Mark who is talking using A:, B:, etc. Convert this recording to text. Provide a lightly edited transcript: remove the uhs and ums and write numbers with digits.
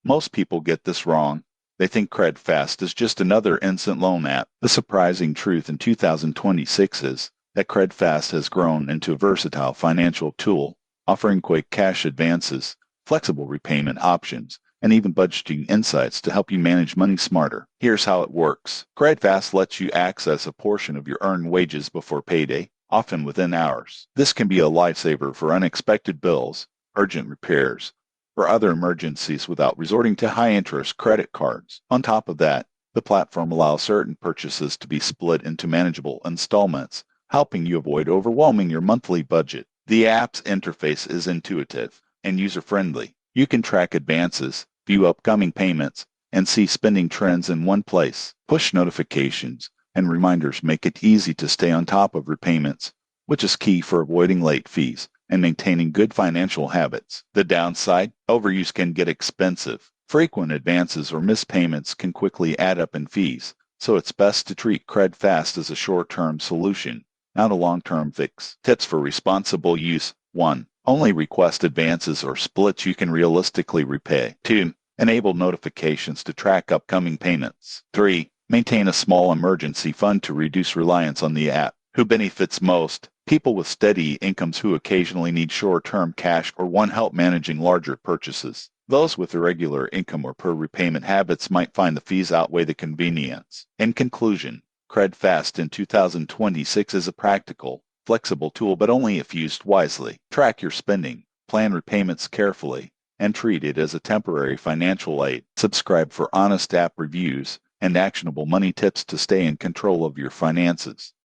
A: Most people get this wrong. They think CredFast is just another instant loan app. The surprising truth in 2026 is that CredFast has grown into a versatile financial tool, offering quick cash advances, flexible repayment options, and even budgeting insights to help you manage money smarter. Here's how it works. CredFast lets you access a portion of your earned wages before payday, often within hours. This can be a lifesaver for unexpected bills, urgent repairs, or other emergencies without resorting to high-interest credit cards. On top of that, the platform allows certain purchases to be split into manageable installments, helping you avoid overwhelming your monthly budget. The app's interface is intuitive and user-friendly. You can track advances, view upcoming payments, and see spending trends in one place. Push notifications and reminders make it easy to stay on top of repayments, which is key for avoiding late fees and maintaining good financial habits. The downside, overuse can get expensive. Frequent advances or missed payments can quickly add up in fees, so it's best to treat CredFast as a short-term solution, not a long-term fix. Tips for responsible use. 1. Only request advances or splits you can realistically repay. 2. Enable notifications to track upcoming payments. 3. Maintain a small emergency fund to reduce reliance on the app. Who benefits most? People with steady incomes who occasionally need short-term cash or want help managing larger purchases. Those with irregular income or poor repayment habits might find the fees outweigh the convenience. In conclusion, CredFast in 2026 is a practical, flexible tool, but only if used wisely. Track your spending, plan repayments carefully, and treat it as a temporary financial aid. Subscribe for honest app reviews and actionable money tips to stay in control of your finances.